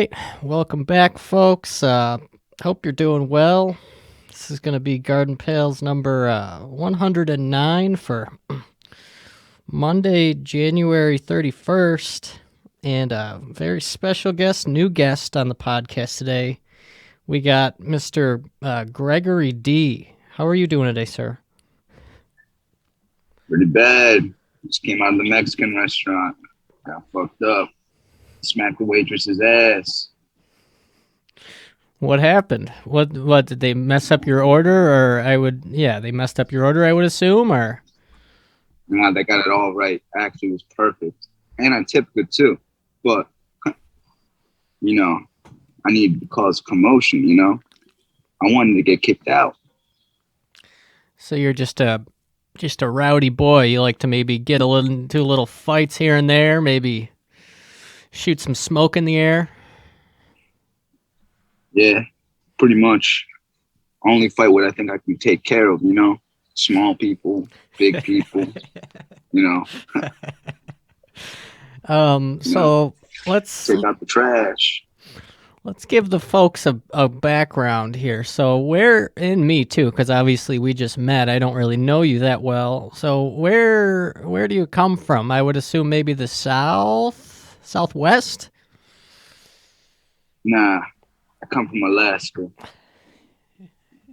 right. Welcome back, folks. Hope you're doing well. This is going to be Garden Pails number 109 for Monday, January 31st. And a very special guest, new guest on the podcast today. We got Mr. Gregory D. How are you doing today, sir? Pretty bad. Just came out of the Mexican restaurant. Got fucked up. Smacked the waitress's ass. What happened? What did they mess up your order? They messed up your order, I would assume, or? Nah, they got it all right. Actually, it was perfect. And I tipped good too. But, I needed to cause commotion, I wanted to get kicked out. So you're just a rowdy boy. You like to maybe get into little fights here and there, maybe shoot some smoke in the air. Yeah, pretty much. Only fight what I think I can take care of, small people, big people, So let's take out the trash. Let's give the folks a background here. So and me too, because obviously we just met. I don't really know you that well. So where do you come from? I would assume maybe the southwest? Nah, I come from Alaska.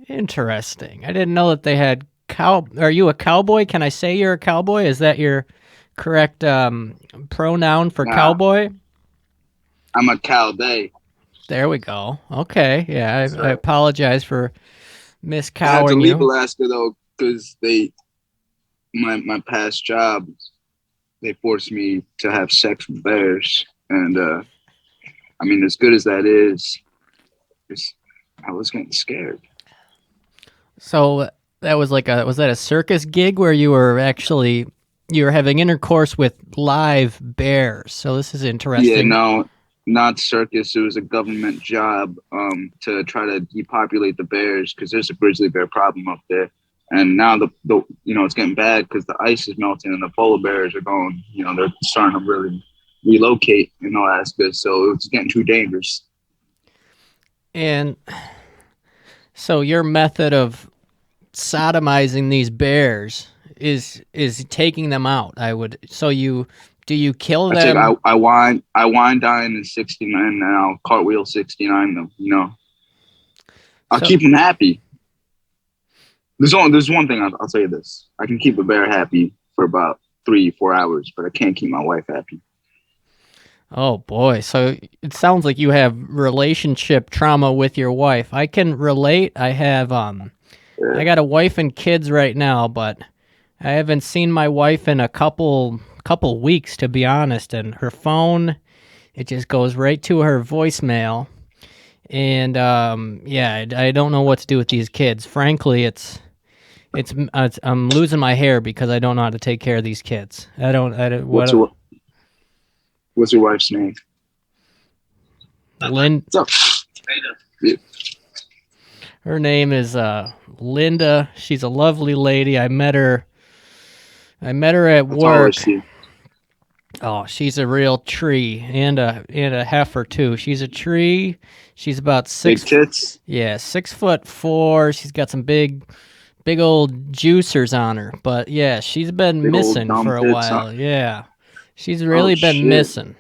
Interesting. I didn't know that they had Are you a cowboy? Can I say you're a cowboy? Is that your correct pronoun for cowboy? I'm a cowday. There we go. Okay. Yeah, I apologize for miscowing you. I had to leave Alaska, though, because my past job, they forced me to have sex with bears. And, as good as that is, I was getting scared. So that was was that a circus gig where you were having intercourse with live bears? So this is interesting. Yeah, no. Not circus. It was a government job to try to depopulate the bears because there's a grizzly bear problem up there. And now it's getting bad because the ice is melting and the polar bears are going. They're starting to really relocate in Alaska, so it's getting too dangerous. And so your method of sodomizing these bears is taking them out. Do you kill them? I wind down in 69 and I'll cartwheel 69 them, I'll keep them happy. There's one thing I'll tell you this. I can keep a bear happy for about 3-4 hours, but I can't keep my wife happy. Oh boy. So it sounds like you have relationship trauma with your wife. I can relate. I have I got a wife and kids right now, but I haven't seen my wife in a couple weeks, to be honest, and her phone, it just goes right to her voicemail. And I don't know what to do with these kids. Frankly, I'm losing my hair because I don't know how to take care of these kids. What's your wife's name? Her name is Linda. She's a lovely lady. I met her at work. Oh, she's a real tree and a heifer too. She's a tree. She's about 6. Big tits. Yeah, 6'4". She's got some big old juicers on her. But yeah, she's been missing for a while. Huh? Yeah, she's really been missing.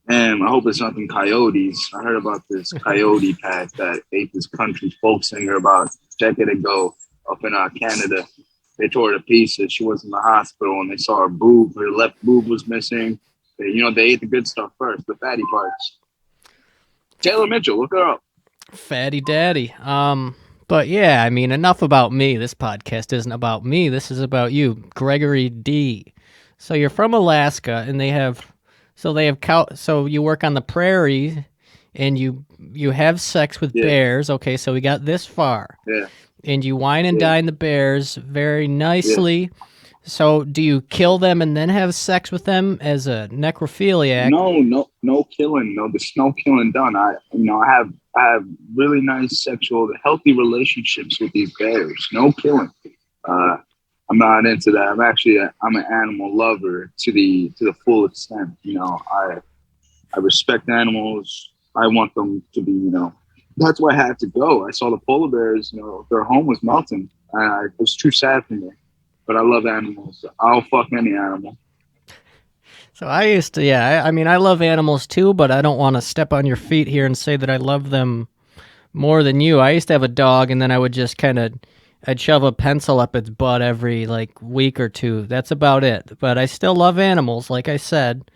And I hope it's nothing coyotes. I heard about this coyote pack that ate this country folk singer about a decade ago up in Canada. They tore her to pieces. She was in the hospital and they saw her boob. Her left boob was missing. They ate the good stuff first, the fatty parts. Taylor Mitchell, look her up. Fatty daddy. But yeah, enough about me. This podcast isn't about me. This is about you, Gregory D. So you're from Alaska, and so you work on the prairie, and you have sex with bears. Okay, so we got this far. Yeah. And you wine and dine the bears very nicely. Yeah. So do you kill them and then have sex with them as a necrophiliac? No killing. No, there's no killing done. I have really nice sexual, healthy relationships with these bears. No killing. I'm not into that. I'm an animal lover to the full extent. I I respect animals. I want them to be, that's why I had to go. I saw the polar bears, their home was melting. It was too sad for me. But I love animals. I'll fuck any animal. So I used to, yeah. I mean, I love animals too, but I don't want to step on your feet here and say that I love them more than you. I used to have a dog, and then I would just I'd shove a pencil up its butt every like week or two. That's about it. But I still love animals, like I said.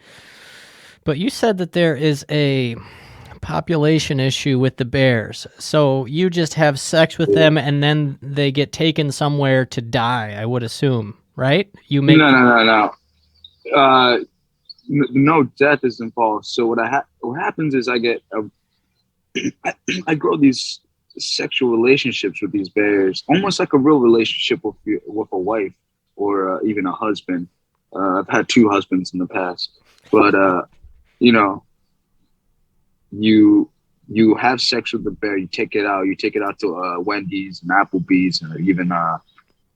But you said that there is a population issue with the bears. So you just have sex with Yeah. them, and then they get taken somewhere to die, I would assume, right? You make. No, no, no, no. No death is involved. So what happens is I grow these sexual relationships with these bears, almost like a real relationship with a wife or even a husband. I've had two husbands in the past, but you know, you you have sex with the bear. You take it out. You take it out to Wendy's and Applebee's, or even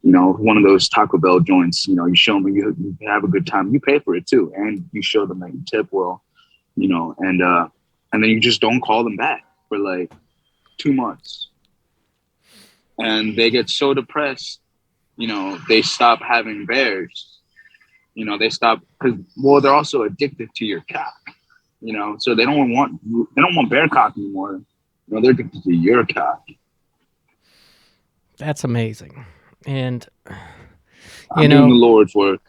one of those Taco Bell joints. You show them you have a good time. You pay for it too, and you show them that you tip well. And then you just don't call them back for like 2 months, and they get so depressed. They stop having bears. They stop because they're also addicted to your cock. So they don't want bear cock anymore. They're addicted to your cock. That's amazing. And I'm doing the Lord's work.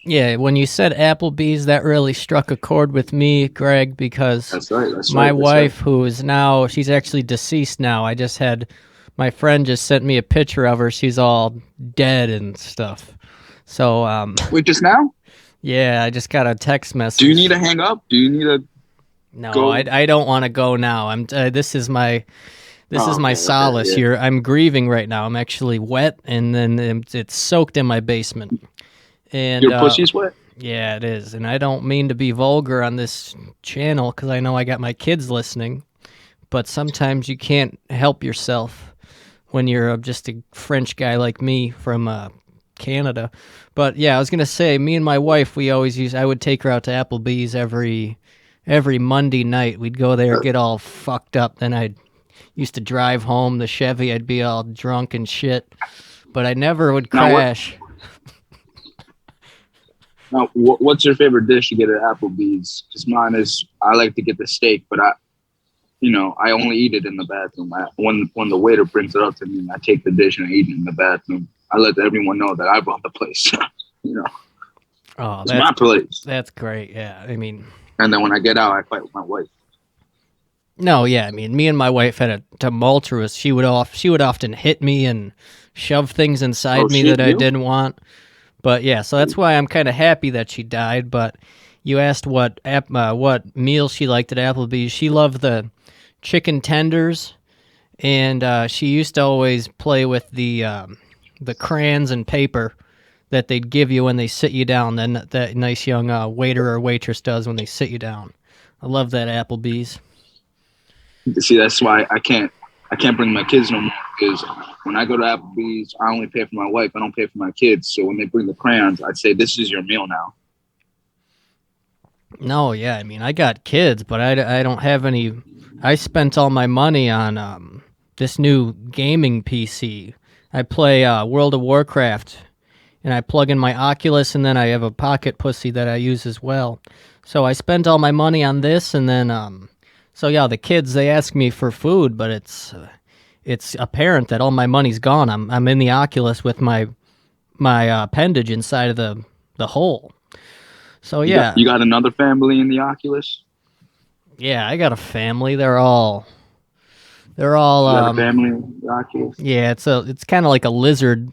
yeah, when you said Applebee's, that really struck a chord with me, Greg, because That's right. my wife, who is now, she's actually deceased now. My friend just sent me a picture of her. She's all dead and stuff. So, Wait, just now? yeah, I just got a text message. Do you need to hang up? Do you need to? No, go? I don't want to go now. This is my solace yeah. here. I'm grieving right now. I'm actually wet, and then it's soaked in my basement. And Your pussy's wet? yeah, it is. And I don't mean to be vulgar on this channel because I know I got my kids listening, but sometimes you can't help yourself when you're just a French guy like me from Canada. But yeah, I was gonna say, me and my wife, I would take her out to Applebee's every Monday night. We'd go there, get all fucked up. Then I'd used to drive home the Chevy. I'd be all drunk and shit, but I never would crash. Now, what's your favorite dish you get at Applebee's? Because mine is, I like to get the steak, but I only eat it in the bathroom. When the waiter brings it up to me, I take the dish and I eat it in the bathroom. I let everyone know that I bought the place. Oh, it's my place. That's great. Yeah, I mean. And then when I get out, I fight with my wife. No, yeah, I mean, me and my wife had a tumultuous. She would often hit me and shove things inside me that I didn't want. But yeah, so that's why I'm kind of happy that she died. But you asked what meal she liked at Applebee's. She loved the chicken tenders, and she used to always play with the crayons and paper that they'd give you when they sit you down. Then that nice young waiter or waitress does when they sit you down. I love that Applebee's. See, that's why I can't bring my kids no more, because when I go to Applebee's, I only pay for my wife. I don't pay for my kids. So when they bring the crayons, I'd say, this is your meal now. No, yeah, I mean, I got kids, but I don't have any. I spent all my money on this new gaming PC. I play World of Warcraft, and I plug in my Oculus, and then I have a pocket pussy that I use as well. So I spent all my money on this, and then so yeah, the kids, they ask me for food, but it's apparent that all my money's gone. I'm in the Oculus with my appendage inside of the hole. So yeah, you got another family in the Oculus. Yeah, I got a family. They're all. You got a family in the Oculus. Yeah, it's kind of like a lizard.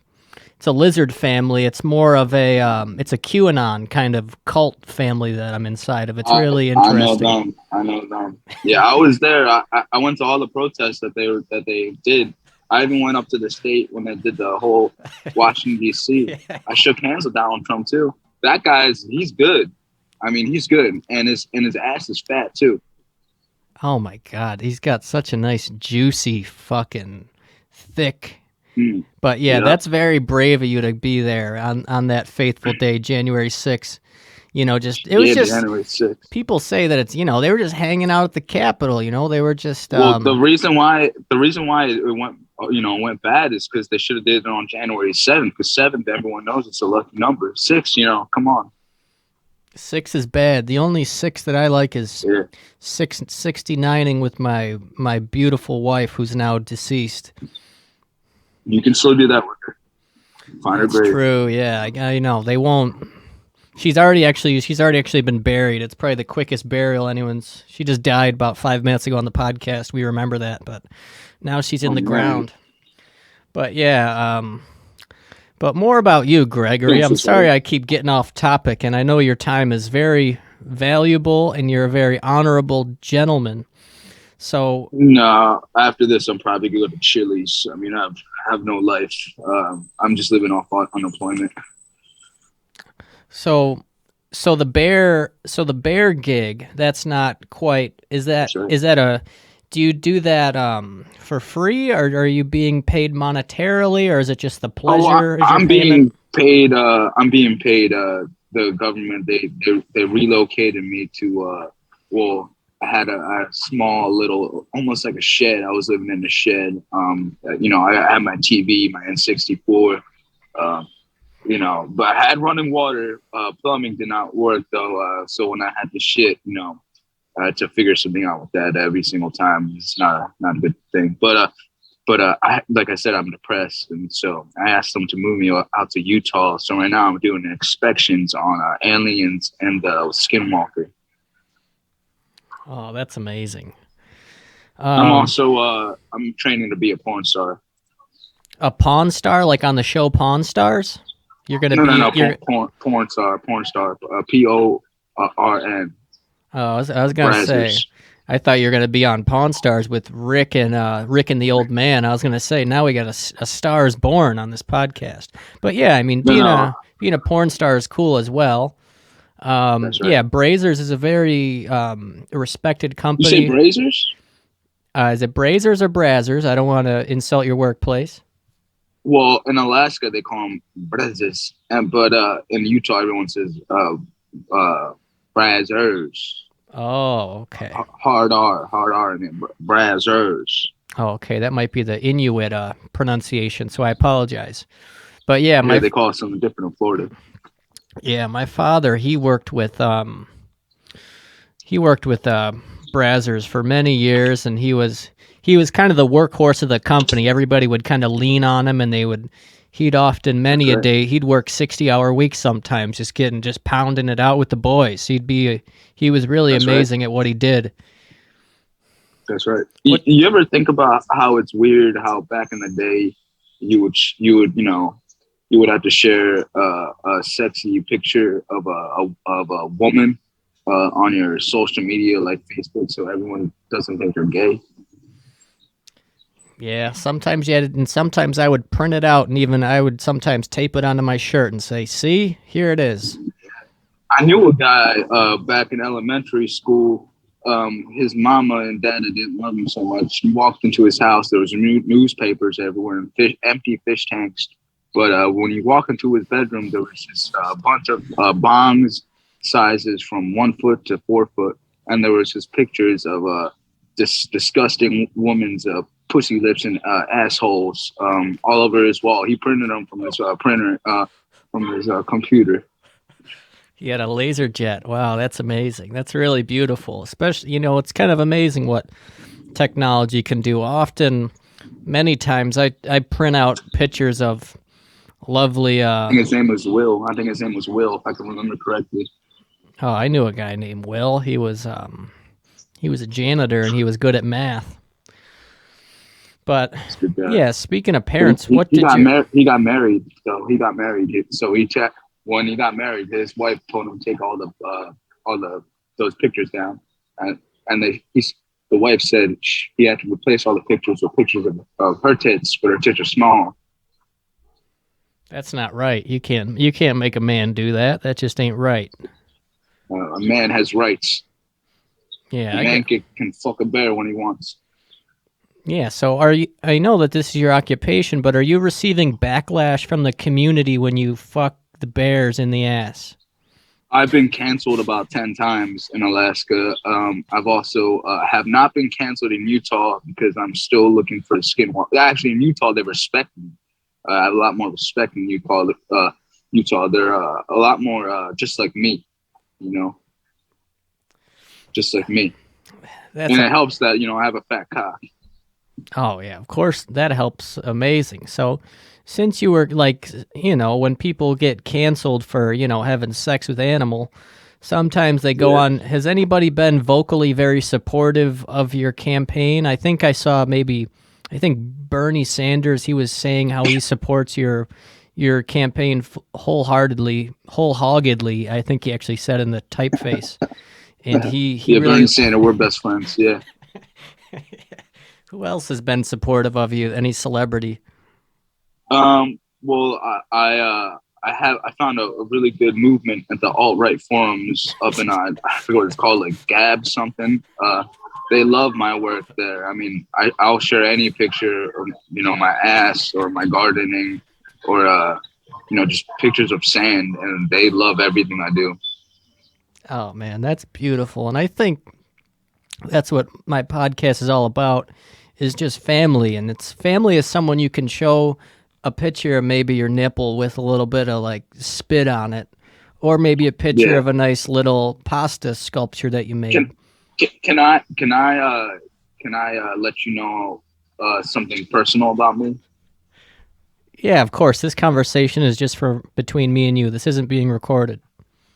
It's a lizard family. It's more of it's a QAnon kind of cult family that I'm inside of. It's really interesting. I know them. Yeah, I was there. I went to all the protests that they did. I even went up to the state when they did the whole Washington D.C. Yeah. I shook hands with Donald Trump too. That he's good. I mean, he's good, and his ass is fat too. Oh my God, he's got such a nice, juicy, fucking thick. But yeah, that's very brave of you to be there on that faithful day, January 6th. Just it was Yeah, just January 6th. people say that it's they were just hanging out at the Capitol. They were just Well, the reason why it went went bad is because they should have did it on January 7th. Because 7th, everyone knows it's a lucky number. 6, come on. 6 is bad. The only 6 that I like is Yeah, 69ing with my beautiful wife who's now deceased. you can still do that with her. Find her That's grave. true. Yeah, I know they won't. She's already actually been buried. It's probably the quickest burial anyone's. She just died about 5 minutes ago on the podcast. We remember that, but now she's in Oh the man, ground. But yeah, but more about you, Gregory. thanks I'm for sorry saying. I keep getting off topic, and I know your time is very valuable, and you're a very honorable gentleman. So, No, after this, I'm probably going to Chili's. I mean, I have no life. I'm just living off unemployment. so, so the bear gig. That's not quite. Is that That's right. is that a? Do you do that for free, or are you being paid monetarily, or is it just the Oh, pleasure? Is your I'm payment? being paid. I'm being paid. The government they relocated me to. Well, I had a small little, almost like a shed. I was living in a shed. I had my TV, my N64. Uh, but I had running water. Plumbing did not work though. So when I had to shit, I had to figure something out with that every single time. It's not a good thing. But like I said, I'm depressed, and so I asked them to move me out to Utah. So right now I'm doing inspections on aliens and Skinwalker. Oh, that's amazing. I'm Um, also I'm training to be a porn star. a Pawn Star, like on the show Pawn Stars. You're gonna No, be you're. porn star. PORN. Oh, I was gonna say. Brazzers. I thought you were gonna be on Pawn Stars with Rick and the old man. I was gonna say now we got a Stars Born on this podcast. But yeah, I mean No, being no, a porn star is cool as well. that's right. Yeah, Brazers is a very respected You say company. Brazzers? Is it Brazers or Brazzers? I don't want to insult your workplace. Well, in Alaska they call them Brazzers, but in Utah everyone says Brazzers. Oh, okay. Hard R, and then Brazzers. Oh, okay. That might be the Inuit pronunciation, so I apologize. But yeah, Here they call it something different in Florida. my father he worked with Brazzers for many years, and he was kind of the workhorse of the company. Everybody would kind of lean on him, and he'd often That's many a right. day he'd work 60-hour weeks sometimes, just pounding it out with the boys. He was really That's right. amazing at what he did. That's right. What? You ever think about how it's weird how back in the day you would have to share a sexy picture of a woman on your social media like Facebook so everyone doesn't think you're gay. Yeah, sometimes you had it, and sometimes I would print it out, and even I would sometimes tape it onto my shirt and say, "See, here it is." I knew a guy back in elementary school. His mama and daddy didn't love him so much. He walked into his house. There was newspapers everywhere and empty fish tanks. But when you walk into his bedroom, there was just a bunch of bongs sizes from 1 foot to 4 foot, and there was just pictures of this disgusting woman's pussy lips and assholes all over his wall. He printed them from his printer, from his computer. He had a laser jet. Wow, that's amazing. That's really beautiful. Especially, it's kind of amazing what technology can do. Often, many times, I print out pictures of lovely. I think his name was Will. If I can remember correctly. Oh, I knew a guy named Will. He was a janitor, and he was good at math. But That's a good guy. yeah, speaking of parents, He, what he did got you? married. He got married. So he checked when he got married. His wife told him to take all the those pictures down, and the wife said he had to replace all the pictures with pictures of her tits, but her tits are small. That's not right. You can't make a man do that. That just ain't right. A man has rights. Yeah, A I man get. can fuck a bear when he wants. Yeah, so are you? I know that this is your occupation, but are you receiving backlash from the community when you fuck the bears in the ass? I've been canceled about 10 times in Alaska. I've also have not been canceled in Utah because I'm still looking for a skinwalker. Actually, in Utah, they respect me. I have a lot more respect in Utah. Utah, they're a lot more just like me, you know, just like me. That's And a it helps that, I have a fat cock. Oh yeah, of course that helps. Amazing. So, since you were like, when people get canceled for having sex with animal, sometimes they go Yeah. on. Has anybody been vocally very supportive of your campaign? I think I saw I think Bernie Sanders. He was saying how he supports your campaign wholeheartedly. I think he actually said in the typeface, and he Yeah, really. Bernie Sanders, we're best friends. Yeah. Who else has been supportive of you? Any celebrity? Well, I found a really good movement at the alt right forums up in I forget what it's called, like Gab something. They love my work there. I mean, I'll share any picture of my ass or my gardening or just pictures of sand, and they love everything I do. Oh man, that's beautiful. And I think that's what my podcast is all about is just family, and it's family is someone you can show a picture of maybe your nipple with a little bit of like spit on it, or maybe a picture Yeah. of a nice little pasta sculpture that you made. Can can I let you know something personal about me? Yeah, of course. This conversation is just for between me and you. This isn't being recorded.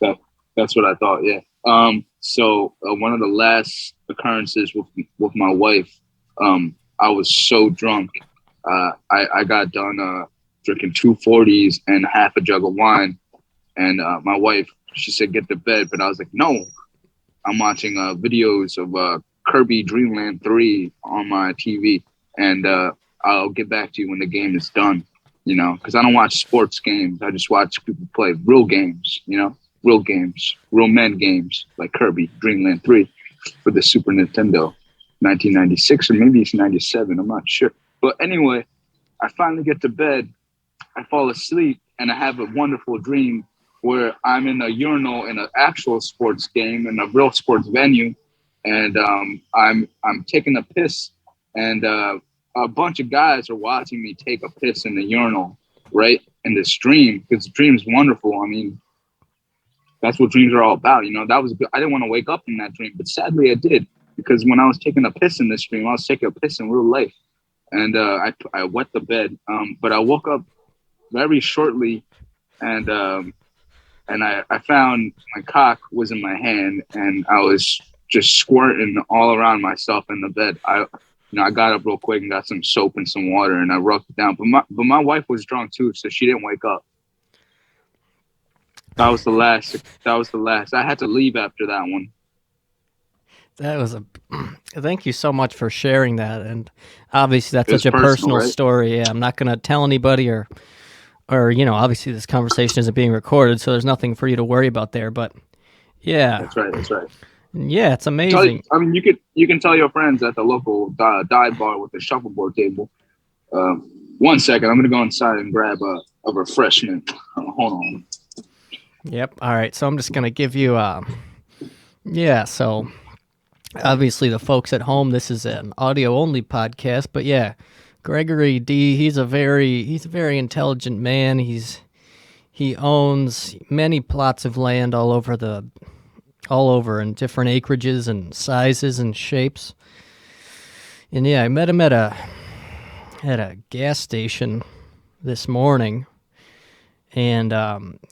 That that's what I thought. Yeah. So one of the last occurrences with my wife, I was so drunk. I got done drinking 240s and half a jug of wine, and my wife, she said get to bed, but I was like no. I'm watching videos of Kirby Dreamland 3 on my TV, and I'll get back to you when the game is done. Because I don't watch sports games. I just watch people play real games. Real games, real men games like Kirby Dreamland 3 for the Super Nintendo, 1996 or maybe it's 97. I'm not sure. But anyway, I finally get to bed. I fall asleep and I have a wonderful dream where I'm in a urinal in an actual sports game in a real sports venue, and I'm taking a piss, and a bunch of guys are watching me take a piss in the urinal, right in this dream because the dream is wonderful. I mean, that's what dreams are all about. That was good. I didn't want to wake up in that dream, but sadly I did because when I was taking a piss in this dream, I was taking a piss in real life, and I wet the bed. But I woke up very shortly, and I found my cock was in my hand, and I was just squirting all around myself in the bed. I got up real quick and got some soap and some water, and I rubbed it down. But my wife was drunk too, so she didn't wake up. That was the last. That was the last. I had to leave after that one. That was a. Thank you so much for sharing that, and obviously that's It was such a personal, personal right? story. Yeah, I'm not gonna tell anybody or obviously this conversation isn't being recorded, so there's nothing for you to worry about there. But yeah, That's right. That's right. yeah, it's Tell amazing. I mean, you can tell your friends at the local dive bar with the shuffleboard table. One second, I'm gonna go inside and grab a refreshment. Hold on. Yep. All right. So I'm just gonna give you yeah. So obviously the folks at home, this is an audio only podcast, but yeah, Gregory D. He's a very intelligent man. He owns many plots of land all over in different acreages and sizes and shapes. And yeah, I met him at a gas station this morning, and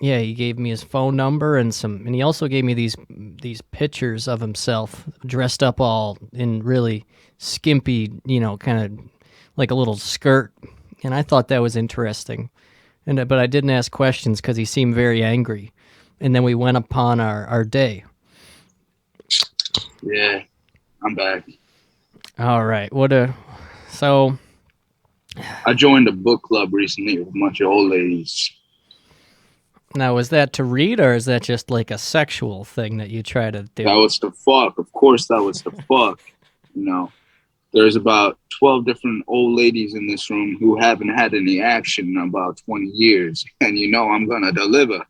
yeah, he gave me his phone number and he also gave me these pictures of himself dressed up all in really skimpy, kind of like a little skirt, and I thought that was interesting. But I didn't ask questions because he seemed very angry, and then we went upon our day. Yeah, I'm back. All right, so I joined a book club recently with a bunch of old ladies. now is that to read or is that just like a sexual thing that you try to That do? was the fuck. Of course, that was the fuck. You know, there's about 12 different old ladies in this room who haven't had any action in about 20 years. And I'm going to deliver.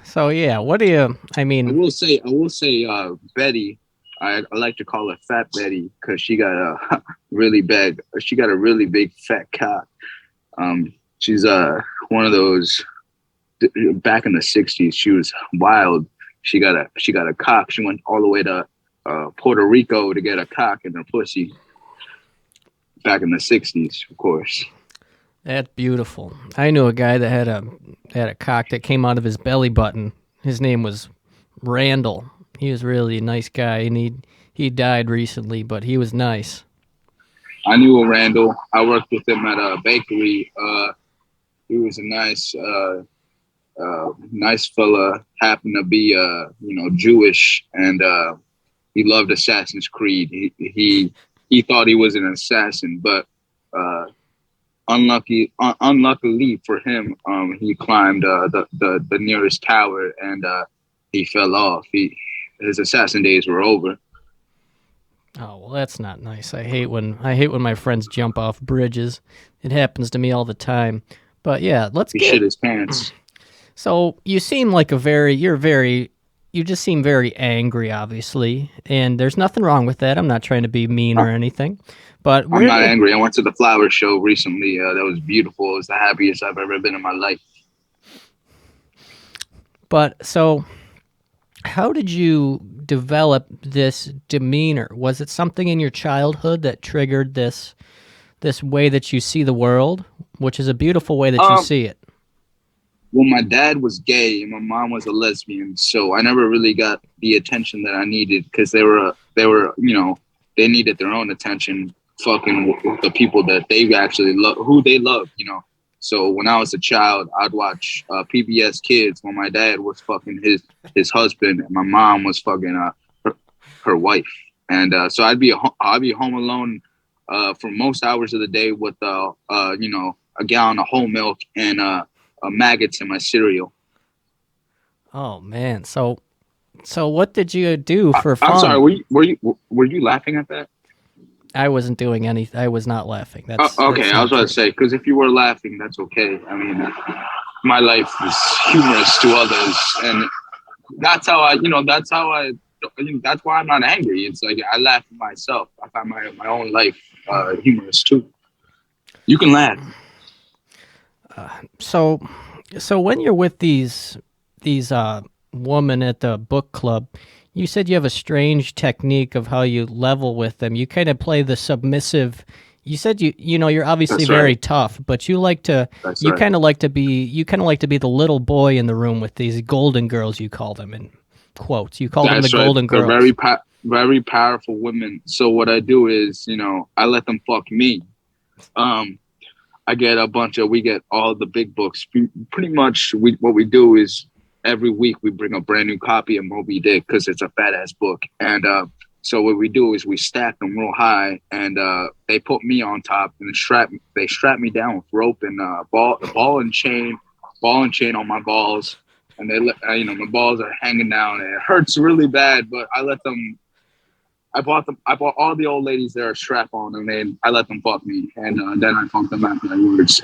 So yeah, what do you? I mean, Betty. I like to call her Fat Betty because she got a really big, she got a really big fat cock. She's one of those back in the '60s. She was wild. She got a cock. She went all the way to Puerto Rico to get a cock in her pussy. Back in the '60s, of course. that's beautiful. I knew a guy that had a cock that came out of his belly button. His name was Randall. He was really a nice guy, and he died recently, but he was nice. I knew a Randall. I worked with him at a bakery. He was a nice fella. Happened to be Jewish, and he loved Assassin's Creed. He thought he was an assassin, but unluckily for him, he climbed the nearest tower and he fell off. His assassin days were over. Oh well, that's not nice. I hate when my friends jump off bridges. It happens to me all the time. But yeah, let's He shit get. his pants. So you seem like you just seem very angry, obviously, and there's nothing wrong with that. I'm not trying to be mean or anything, but I'm where not do? angry. I went to the flower show recently. That was beautiful. It was the happiest I've ever been in my life. But so, how did you develop this demeanor? Was it something in your childhood that triggered this way that you see the world, which is a beautiful way that you Um, see it? well, my dad was gay and my mom was a lesbian, so I never really got the attention that I needed because they needed their own attention, fucking with the people that they actually love, who they love. So when I was a child, I'd watch PBS Kids when my dad was fucking his husband and my mom was fucking her wife, and so I'd be home alone for most hours of the day with a gallon of whole milk and maggots in my cereal. Oh man, so what did you do for I'm sorry. fun? Were you laughing at that? I wasn't doing anything. I was not laughing. That's Okay, I was not about to true. say because if you were laughing, that's okay. I mean, my life is humorous to others, and that's how that's why I'm not angry. It's like I laugh at myself. I find my own life humorous too. You can laugh. So so when you're with these women at the book club, you said you have a strange technique of how you level with them. You kind of play the submissive. You said you're obviously That's very right. tough, but you like to That's you right. kind of like to be you kind of like to be the little boy in the room with these golden girls, you call them in quotes. You call them the That's right. golden They're girls. very powerful women. So what I do is, I let them fuck me. Um, I get a bunch of we get all the big books. Pretty much, what we do is every week we bring a brand new copy of Moby Dick because it's a fat ass book, and so what we do is we stack them real high, and they put me on top and they strap me down with rope and ball and chain on my balls, and my balls are hanging down, and it hurts really bad, but I let them. I bought all the old ladies there a strap on, and then I let them fuck me, and then I fuck them afterwards.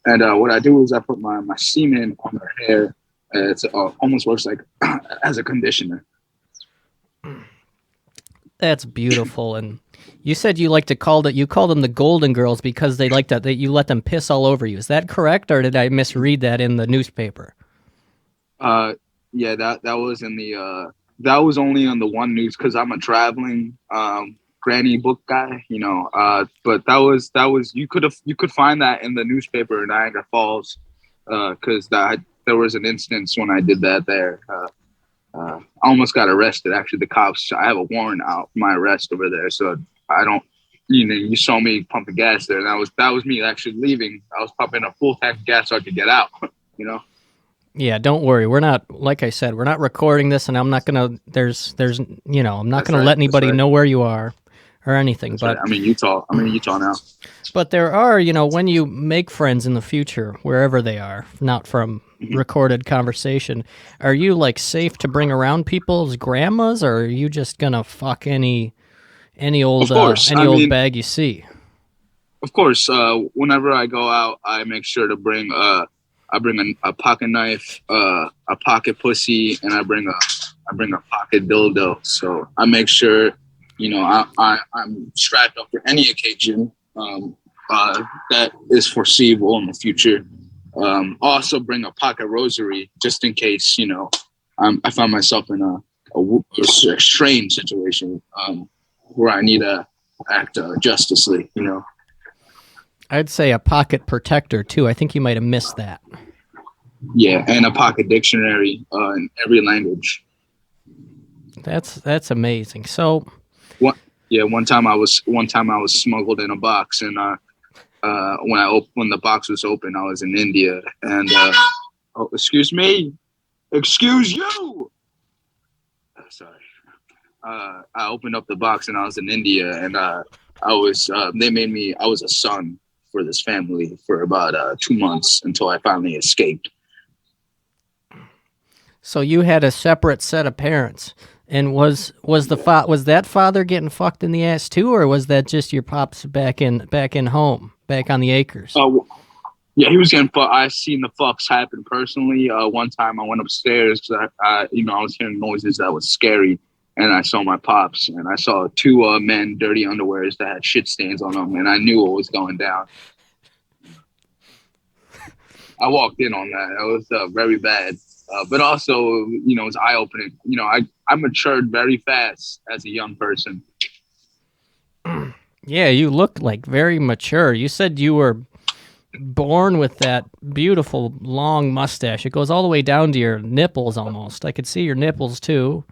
And what I do is I put my semen on their hair. It's almost works like as a conditioner. That's beautiful. And you said you call them the golden girls because they like that you let them piss all over you. Is that correct, or did I misread that in the newspaper? Uh, yeah, that was only on the one news because I'm a traveling granny book guy, But that was you could find that in the newspaper in Niagara Falls because that there was an instance when I did that there. I almost got arrested. Actually, the cops. I have a warrant out for my arrest over there, so I don't. You saw me pumping gas there. And that was me actually leaving. I was pumping a full tank of gas so I could get out. You know. Yeah, don't worry. We're not like I said, we're not recording this and I'm not going to I'm not That's going to right. let That's anybody right. know where you are or anything, That's right. I'm in Utah now. but there are, when you make friends in the future, wherever they are, not from Mhm. recorded conversation, are you like safe to bring around people's grandmas, or are you just going to fuck Of course. any I old mean, bag you see? of course. Whenever I go out, I make sure to bring. I bring a pocket knife, a pocket pussy, and I bring a pocket dildo. So I make sure, I'm strapped up for any occasion that is foreseeable in the future. Also bring a pocket rosary just in case, I find myself in a strange situation where I need to act justicely. I'd say a pocket protector too. I think you might have missed that. Yeah, and a pocket dictionary in every language. That's amazing. So One, yeah, one time I was smuggled in a box, and when the box was open, I was in India, and oh, excuse me, excuse you. Sorry. I opened up the box, and I was in India, and they made me. I was a son for this family for about 2 months until I finally escaped. so you had a separate set of parents. And was that father getting fucked in the ass too, or was that just your pops back in home, back on the acres? Uh, Yeah, he was getting fucked. I seen the fucks happen personally. One time I went upstairs because I was hearing noises that was scary, and I saw my pops, and I saw two men, dirty underwears that had shit stains on them, and I knew what was going down. I walked in on that. It was very bad, but also, it was eye opening. I matured very fast as a young person. Yeah, you look like very mature. You said you were born with that beautiful long mustache. It goes all the way down to your nipples almost. I could see your nipples too.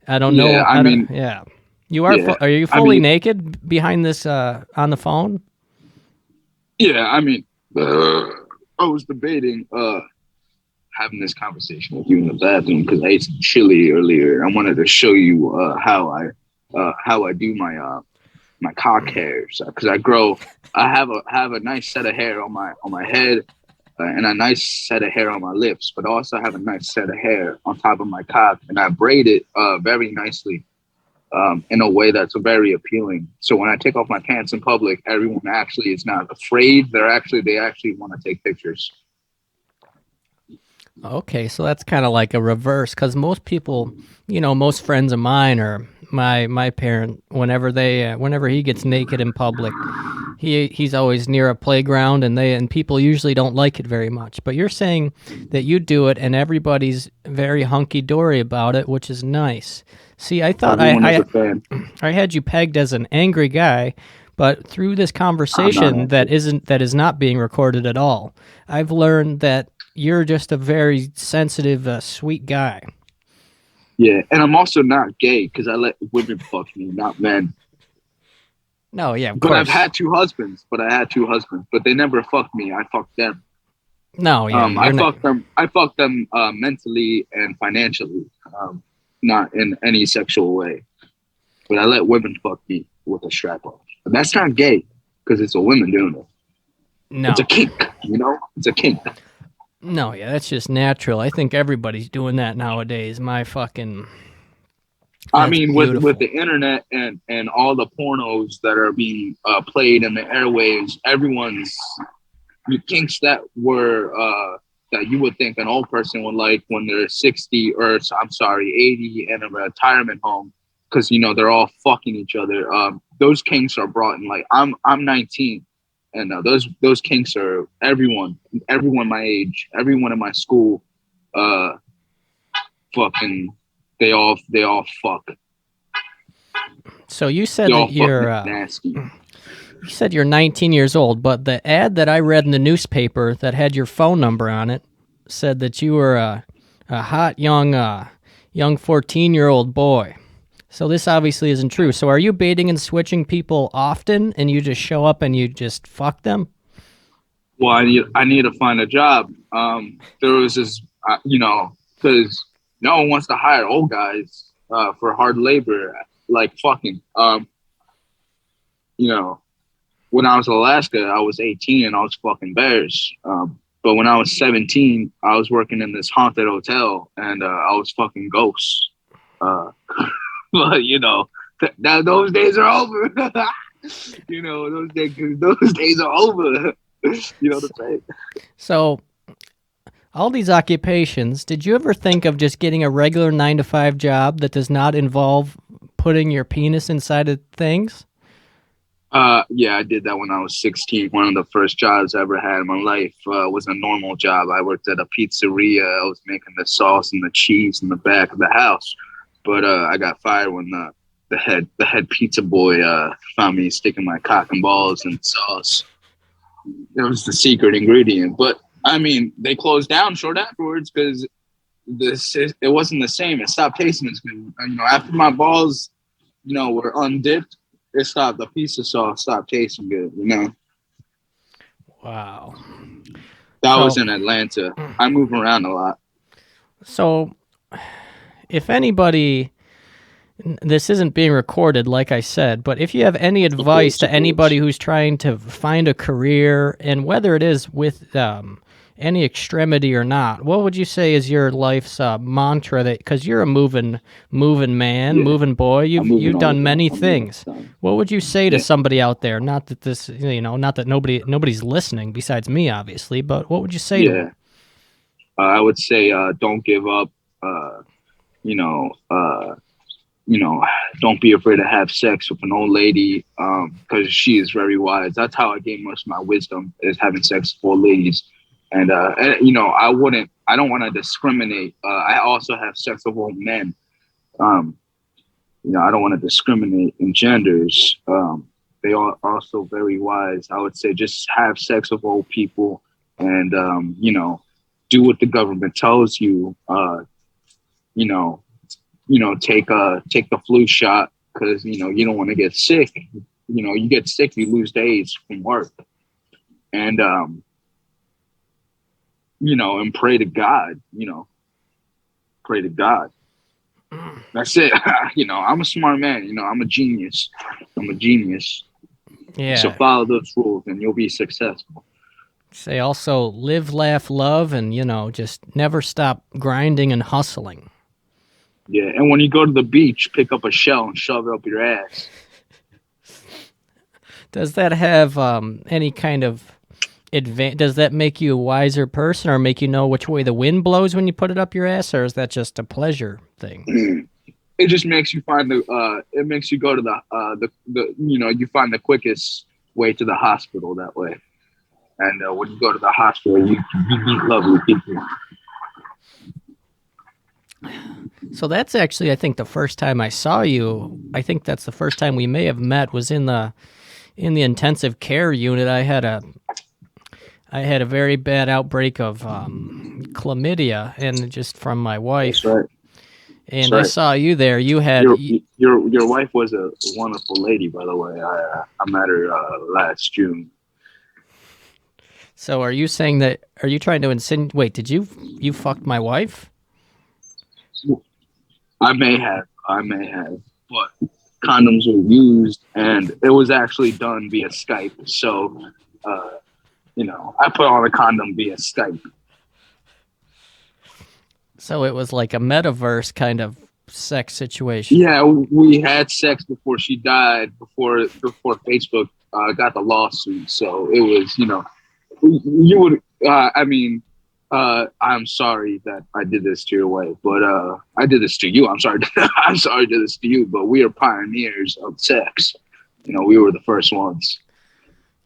I don't Yeah, know. I I don't. mean, Yeah, you are. yeah, Are you I fully mean, naked behind this on the phone? yeah, I mean, uh, I was debating having this conversation with you in the bathroom because I ate some chili earlier. I wanted to show you how I do my cock hairs because I grow. I have a nice set of hair on my head and a nice set of hair on my lips, but also have a nice set of hair on top of my cock, and I braid it very nicely. In a way that's very appealing. So when I take off my pants in public, everyone actually is not afraid. They actually want to take pictures. Okay, so that's kind of like a reverse because most people, most friends of mine or my parent, whenever he gets naked in public, he's always near a playground and people usually don't like it very much. But you're saying that you do it and everybody's very hunky dory about it, which is nice. See, I thought Everyone is a fan. I had you pegged as an angry guy, but through this I'm not conversation angry. that is not being recorded at all, I've learned that you're just a very sensitive, sweet guy. Yeah, and I'm also not gay because I let women fuck me, not men. No, yeah, of But I've course. had two husbands. But they never fucked me. I fucked them. No, yeah, I you're not. fucked them. I fucked them mentally and financially, not in any sexual way. But I let women fuck me with a strap on. But that's not gay because it's a woman doing it. It's a No, kink. It's a kink. no, yeah, that's just natural. I think everybody's doing that nowadays. I That's mean, with beautiful. the internet and all the pornos that are being played in the airwaves, everyone's you kinks that you would think an old person would like when they're 60 or I'm sorry 80 in a retirement home because they're all fucking each other. Those kinks are brought in like I'm 19 and those kinks are everyone my age, everyone in my school, uh, fucking they all fuck. So They all fuck nasty. you said you're 19 years old, but the ad that I read in the newspaper that had your phone number on it said that you were a hot young 14-year-old boy. So this obviously isn't true. So are you baiting and switching people often, and you just show up and you just fuck them? Well, I need to find a job. There was this, because no one wants to hire old guys for hard labor, like fucking. You know, when I was in Alaska, I was 18 and I was fucking bears. But when I was 17, I was working in this haunted hotel and I was fucking ghosts. Uh, but those days are over. Those days are over. You know what I'm saying? So all these occupations, did you ever think of just getting a regular 9 to 5 job that does not involve putting your penis inside of things? Yeah, I did that when I was 16. One of the first jobs I ever had in my life was a normal job. I worked at a pizzeria. I was making the sauce and the cheese in the back of the house. But I got fired when the head pizza boy found me sticking my cock and balls in sauce. It was the secret ingredient. But I mean, they closed down short afterwards because it wasn't the same. It stopped tasting as good. After my balls, were undipped, it stopped. The piece of sauce stopped tasting good. Wow. That was So, in Atlanta. I move around a lot. so if anybody, this isn't being recorded, like I said, but if you have any Of advice course, to of course. anybody who's trying to find a career, and whether it is with any extremity or not, what would you say is your life's mantra? That because you're a moving man, Yeah, moving boy, I'm moving you've all done the time. many I'm moving things. all the time. What would you say to Yeah. somebody out there? Not that this, not that nobody's listening besides me, obviously, but what would you say to them? Yeah. I would say don't give up. Uh, you know, uh, you know, don't be afraid to have sex with an old lady because she is very wise. That's how I gain most of my wisdom is having sex with old ladies. I don't want to discriminate. I also have sex with old men. Um, I don't want to discriminate in genders. They are also very wise. I would say just have sex with old people and, do what the government tells you. You know, take the flu shot because you don't want to get sick. You get sick, you lose days from work, and and pray to God. Pray to God. That's it. I'm a smart man. I'm a genius. I'm a genius. So Yeah. follow those rules, and you'll be successful. Say also live, laugh, love, and just never stop grinding and hustling. Yeah, and when you go to the beach, pick up a shell and shove it up your ass. Does that have any kind of does that make you a wiser person or make you know which way the wind blows when you put it up your ass, or is that just a pleasure thing? It just makes you find it makes you go to you find the quickest way to the hospital that way. And when you go to the hospital, you meet lovely people. So that's actually, I think, the first time I saw you. I think that's the first time we may have met was in the intensive care unit. I had a very bad outbreak of chlamydia, and just from my That's wife. right. That's And I right. saw you there. You had Your wife was a wonderful lady, by the way. I met her last June. So are you saying that? Are you trying to insinuate? Wait, did you fucked my wife? I may have, but condoms were used, and it was actually done via Skype. So, I put on a condom via Skype. So it was like a metaverse kind of sex situation. Yeah, we had sex before she died. Before Facebook got the lawsuit, so it was you would. I'm sorry that I did this to your wife, but I did this to you. I'm sorry. I'm sorry I did this to you, but we are pioneers of sex. We were the first ones.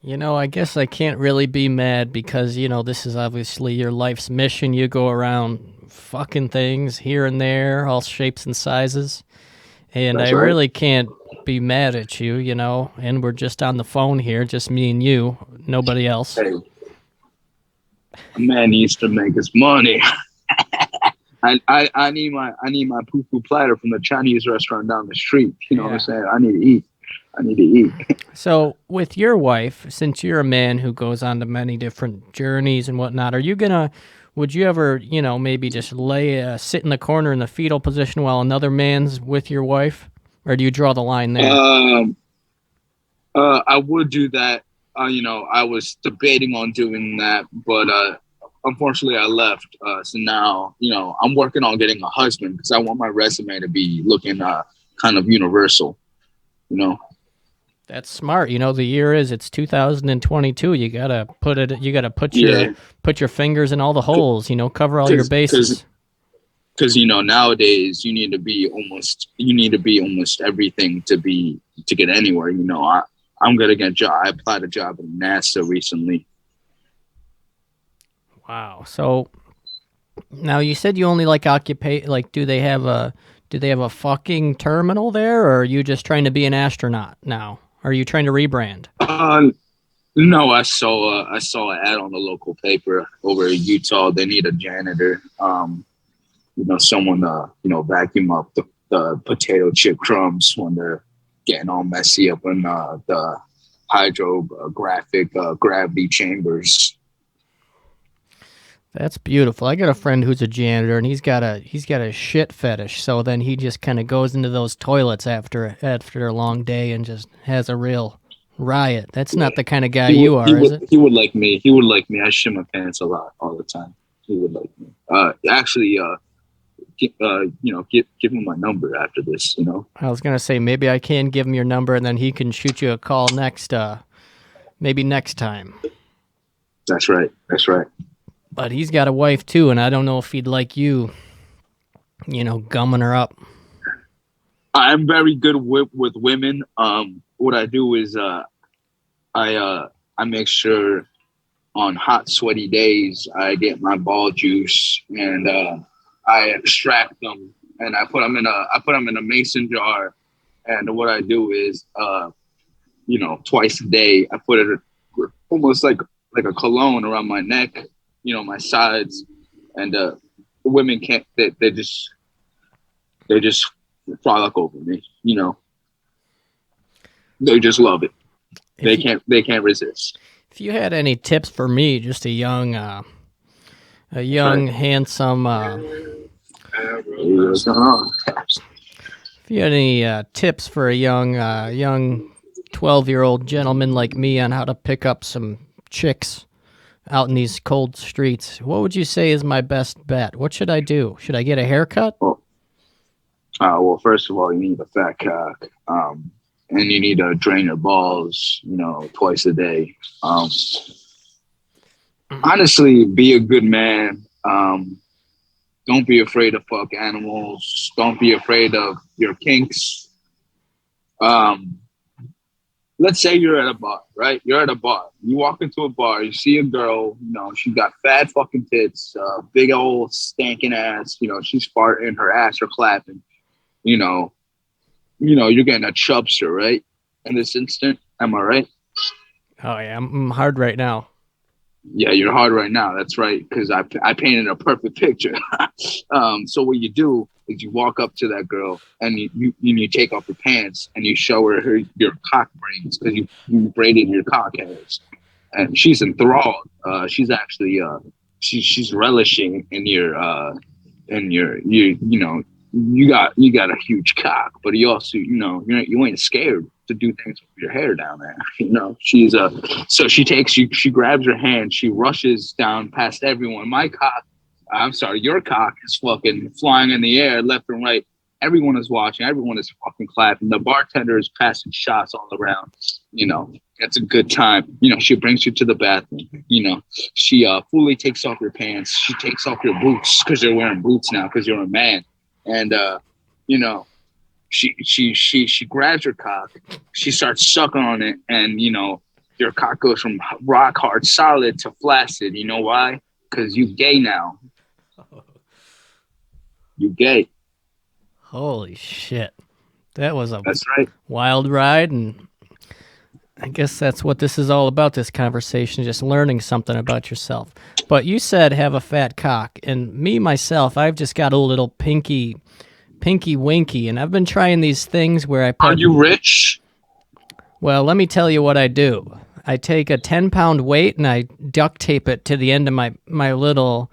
I guess I can't really be mad because, this is obviously your life's mission. You go around fucking things here and there, all shapes and sizes. And I That's right. really can't be mad at you, and we're just on the phone here, just me and you, nobody else. Hey, a man needs to make his money. I need my poo poo platter from the Chinese restaurant down the street. You know what I'm Yeah. saying? I need to eat. I need to eat. So, with your wife, since you're a man who goes on to many different journeys and whatnot, would you ever, maybe just sit in the corner in the fetal position while another man's with your wife? Or do you draw the line there? Um, I would do that. I was debating on doing that, but unfortunately, I left. So now, I'm working on getting a husband because I want my resume to be looking kind of universal. You know. That's smart. You know, the year is it's 2022. You gotta put it. You gotta Yeah, put your fingers in all the holes. You know, cover all your because bases. nowadays you need to be almost everything to get anywhere. I'm gonna get a job. I applied a job at NASA recently. Wow. So now you said you only like occupy. Like, do they have a fucking terminal there, or are you just trying to be an astronaut now? Are you trying to rebrand? uh no, I saw an ad on the local paper over in Utah. They need a janitor. Someone vacuum up the potato chip crumbs when they're getting all messy up in the hydrographic gravity chambers. That's beautiful. I got a friend who's a janitor, and he's got a shit fetish. So then he just kind of goes into those toilets after a long day and just has a real riot. That's not Yeah. the kind of guy you are, is it? He would like me. He would like me. I shit my pants a lot all the time. He would like me. Actually, give him my number after this. I was gonna say maybe I can give him your number, and then he can shoot you a call maybe next time. That's right. That's right. But he's got a wife too, and I don't know if he'd like you, gumming her up. I'm very good with women. What I do is I make sure on hot sweaty days I get my ball juice and I extract them and I put them in a mason jar. And what I do is twice a day I put it almost like a cologne around my neck, my sides, and women can't they just frolic over me. They just love it. If you They can't resist. if you had any tips for me, just a young Right. handsome. What's going on? If you had any tips for a young 12-year-old gentleman like me on how to pick up some chicks out in these cold streets, what would you say is my best bet? What should I do? Should I get a haircut? Well, first of all, you need a fat cock, and you need to drain your balls, twice a day. Honestly, be a good man. Don't be afraid to fuck animals. Don't be afraid of your kinks. Um, let's say you're at a bar, right? You're at a bar. You walk into a bar. You see a girl. She's got fat fucking tits, big old stankin' ass. She's farting, her ass are clapping. You know, you're getting a chubster, right? In this instant, am I right? Oh yeah, I'm hard right now. Yeah, you're hard right now. That's right, because I painted a perfect picture. So what you do is you walk up to that girl and you take off your pants and you show her your cock brains because you braided your cock hairs, and she's enthralled. She's actually she's relishing in you got a huge cock, but you also you ain't scared to do things with your hair down there. She's so she grabs your hand, she rushes down past everyone. I'm sorry, your cock is fucking flying in the air left and right. Everyone is watching, everyone is fucking clapping. The bartender is passing shots all around. It's a good time. She brings you to the bathroom. She fully takes off your pants. She takes off your boots because you're wearing boots now because you're a man. And you know, she grabs your cock, she starts sucking on it, and your cock goes from rock hard solid to flaccid. You know why? Because you gay now. You gay. Holy shit. That was a That's right. wild ride, and I guess that's what this is all about, this conversation, just learning something about yourself. But you said have a fat cock, and me, myself, I've just got a little pinky winky, and I've been trying these things where I Are put, you rich? well, let me tell you what I do. I take a 10-pound weight and I duct tape it to the end of my little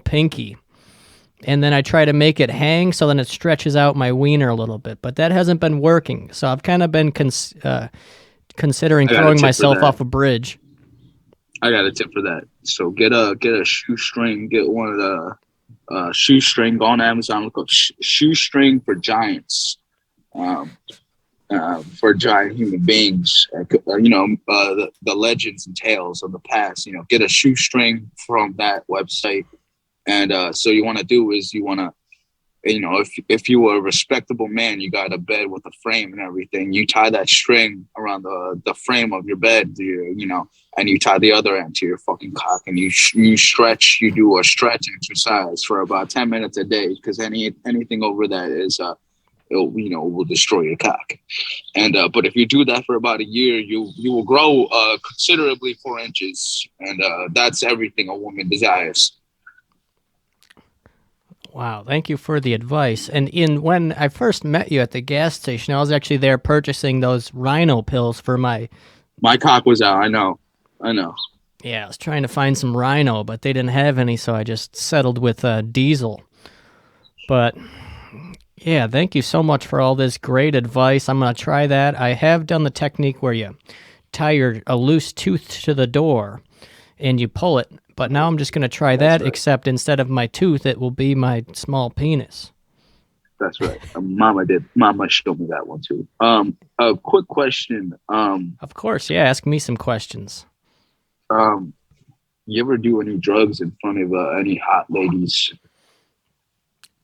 pinky. And then I try to make it hang so then it stretches out my wiener a little bit. But that hasn't been working. So I've kind of been considering I got a throwing tip for myself that. off a bridge. I got a tip for that. So get a shoestring. Get one of the shoestring. Go on Amazon. Look up shoestring for giants. Um, for giant human beings. The legends and tales of the past. Get a shoestring from that website, and so you want to do is you want to if you were a respectable man, you got a bed with a frame and everything. You tie that string around the frame of your bed, and you tie the other end to your fucking cock, and you stretch. You do a stretch exercise for about 10 minutes a day, because anything over that is will destroy your cock. And but if you do that for about a year, you will grow considerably 4 inches, and that's everything a woman desires. Wow, thank you for the advice. And when I first met you at the gas station, I was actually there purchasing those rhino pills for my. My cock was out. I know. Yeah, I was trying to find some rhino, but they didn't have any, so I just settled with diesel. But yeah, thank you so much for all this great advice. I'm gonna try that. I have done the technique where you tie a loose tooth to the door and you pull it. But now I'm just going to try that, right. Except instead of my tooth, it will be my small penis. That's right. Mama showed me that one too. A quick question. Of course, yeah. Ask me some questions. You ever do any drugs in front of any hot ladies?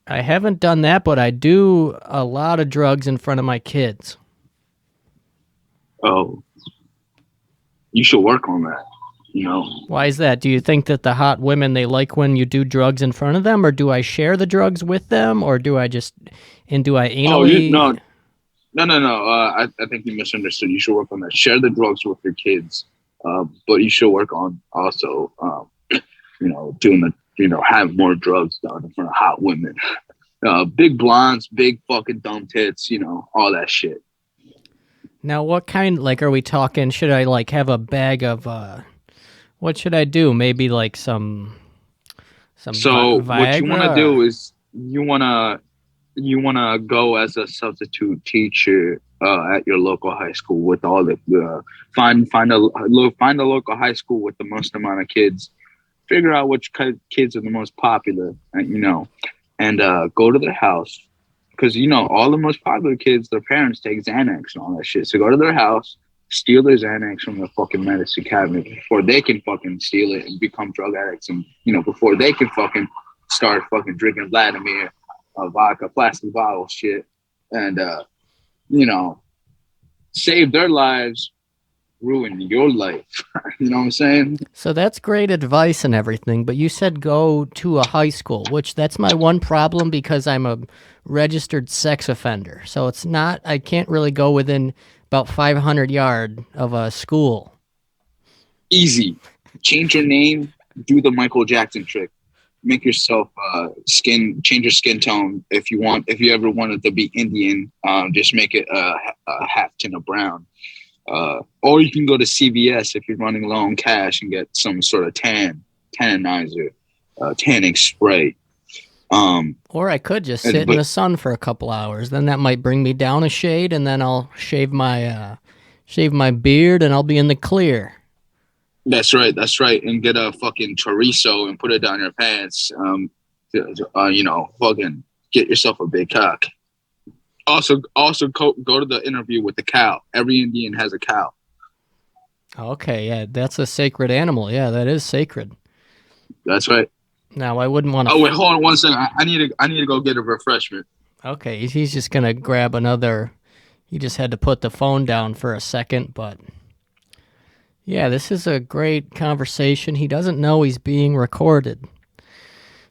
I haven't done that, but I do a lot of drugs in front of my kids. Oh, you should work on that. Why is that? Do you think that the hot women, they like when you do drugs in front of them, or do I share the drugs with them, or do I anally? No. I think you misunderstood. You should work on that. Share the drugs with your kids, but you should work on also, doing have more drugs done in front of hot women. Big blondes, big fucking dumb tits, all that shit. Now, what kind, are we talking, should I, have a bag of, what should I do? Maybe some So Viagra, what you want to do is you want to go as a substitute teacher at your local high school with all the find a local high school with the most amount of kids. Figure out which kids are the most popular, and go to their house, because all the most popular kids, their parents take Xanax and all that shit. So go to their house, steal their Xanax from the fucking medicine cabinet before they can fucking steal it and become drug addicts, and before they can fucking start fucking drinking Vladimir vodka, plastic bottle shit, and save their lives, ruin your life. You know what I'm saying? So that's great advice and everything, but you said go to a high school, which that's my one problem, because I'm a registered sex offender. So I can't really go within about 500 yards of a school. Easy. Change your name. Do the Michael Jackson trick. Make yourself change your skin tone. If you ever wanted to be Indian, just make it a half tint of brown. Or you can go to CVS if you're running low on cash and get some sort of tanninizer, tanning spray. Or I could just sit in the sun for a couple hours. Then that might bring me down a shade, and then I'll shave my beard, and I'll be in the clear. That's right. And get a fucking chorizo and put it down your pants. Fucking get yourself a big cock. Also go to the interview with the cow. Every Indian has a cow. Okay, yeah, that's a sacred animal. Yeah, that is sacred. That's right. Now, I wouldn't want to... Oh, wait, hold on 1 second. I need to go get a refreshment. Okay, he's just going to grab another... He just had to put the phone down for a second, but... Yeah, this is a great conversation. He doesn't know he's being recorded.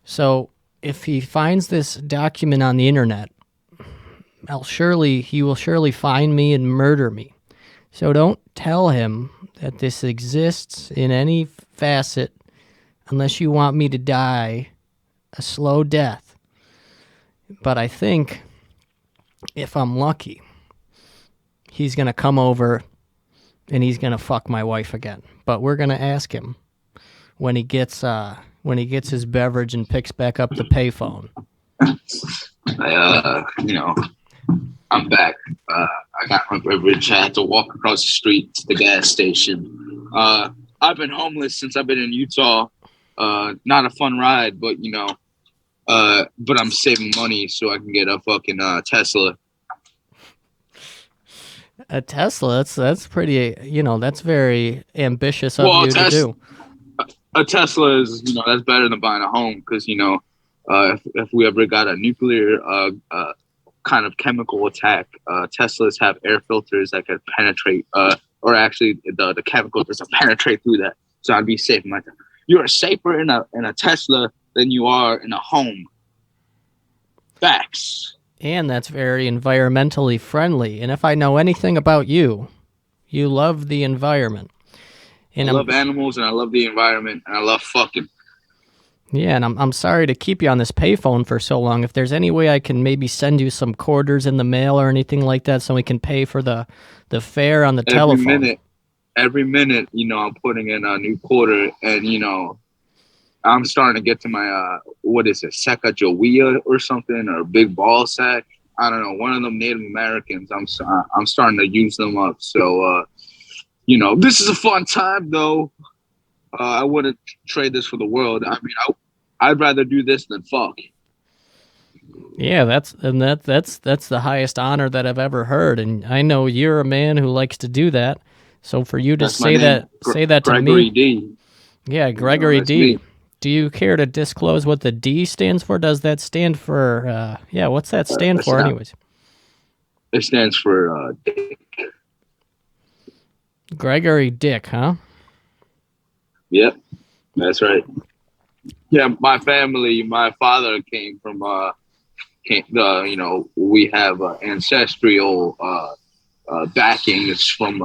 So, if he finds this document on the internet, he will surely find me and murder me. So don't tell him that this exists in any facet unless you want me to die a slow death. But I think, if I'm lucky, he's going to come over and he's going to fuck my wife again. But we're going to ask him when he gets his beverage and picks back up the payphone. I'm back. I got my beverage. I had to walk across the street to the gas station. I've been homeless since I've been in Utah. Not a fun ride, but but I'm saving money so I can get a fucking Tesla. A Tesla. That's pretty. That's very ambitious of Well, you to do. a Tesla is, that's better than buying a home because, if we ever got a nuclear kind of chemical attack, Teslas have air filters that could penetrate, or actually the chemical doesn't penetrate through that. So I'd be safe. You are safer in a Tesla than you are in a home. Facts. And that's very environmentally friendly. And if I know anything about you, you love the environment. I And love animals and I love the environment and I love fucking. yeah, and I'm sorry to keep you on this payphone for so long. If there's any way I can maybe send you some quarters in the mail or anything like that so we can pay for the fare on the Every telephone. minute, every minute, I'm putting in a new quarter and, I'm starting to get to my, what is it, Sacagawea or something, or big ball sack. I don't know, one of them Native Americans. I'm starting to use them up. So, this is a fun time, though. I wouldn't trade this for the world. I mean, I'd rather do this than fuck. Yeah, that's the highest honor that I've ever heard, and I know you're a man who likes to do that. So for you to That's my name, say that to Gregory me, D. yeah, Gregory That's D. me. Do you care to disclose what the D stands for? Does that stand for? Yeah, what's that stand That's for, not. anyways? It stands for Gregory Dick, huh? Yep, that's right. Yeah, my family, my father came from we have ancestral backing. It's from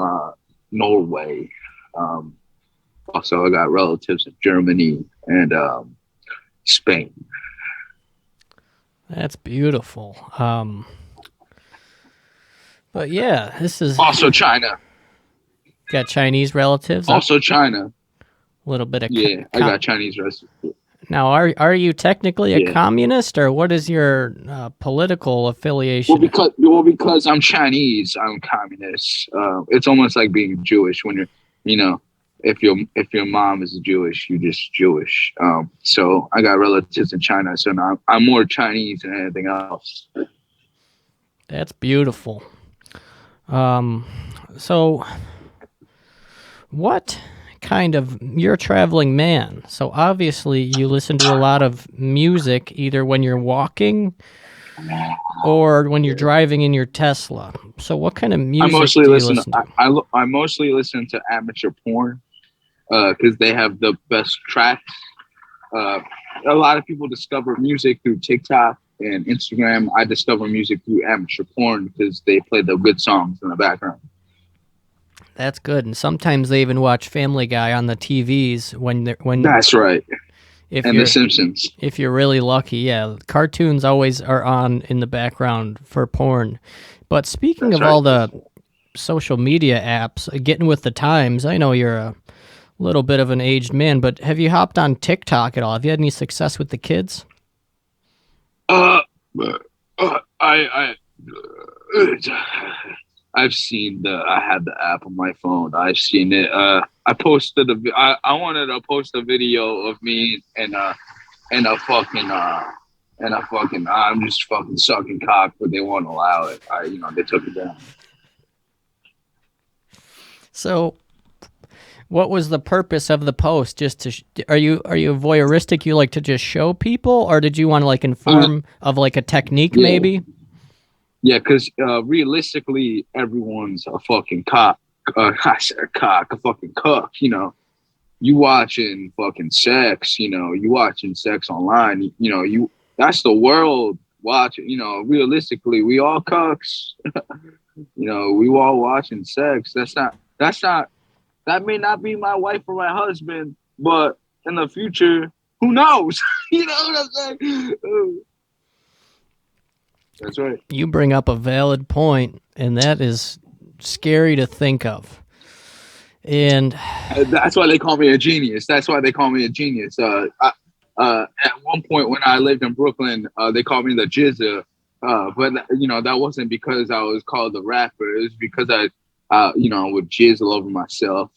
Norway. Um, Also, I got relatives in Germany and Spain. That's beautiful. But yeah, this is Also China. got Chinese relatives. Also China. A little bit of Yeah, I got Chinese relatives. now. Are you technically a Yeah. communist, or what is your political affiliation? Because I'm Chinese, I'm communist. It's almost like being Jewish when if your mom is Jewish, you're just Jewish. So I got relatives in China, so now I'm more Chinese than anything else. That's beautiful. So what kind of you're a traveling man, so obviously you listen to a lot of music either when you're walking or when you're driving in your Tesla. So what kind of music do you listen to? I mostly listen to amateur porn because they have the best tracks. A lot of people discover music through TikTok and Instagram. I discover music through amateur porn because they play the good songs in the background. That's good. And sometimes they even watch Family Guy on the TVs when That's right. if And you're The Simpsons. if you're really lucky. Yeah, cartoons always are on in the background for porn. But speaking That's of right. all the social media apps, getting with the times, I know you're a little bit of an aged man, but have you hopped on TikTok at all? Have you had any success with the kids? I I've seen I had the app on my phone. I've seen it. I posted I wanted to post a video of me and a fucking I'm just fucking sucking cock, but they won't allow it. They took it down. So, what was the purpose of the post? Just to are you voyeuristic? You like to just show people, or did you want to like inform of like a technique Yeah. maybe? Yeah, because realistically, everyone's a fucking cock. I said a cock, a fucking cook. You watching fucking sex. You watching sex online. That's the world watching. Realistically, we all cucks. We all watching sex. That may not be my wife or my husband, but in the future, who knows? You know what I'm saying? That's right. You bring up a valid point, and that is scary to think of. And That's why they call me a genius. At one point when I lived in Brooklyn, they called me the Jizza. But that wasn't because I was called the rapper. It was because I would jizz all over myself.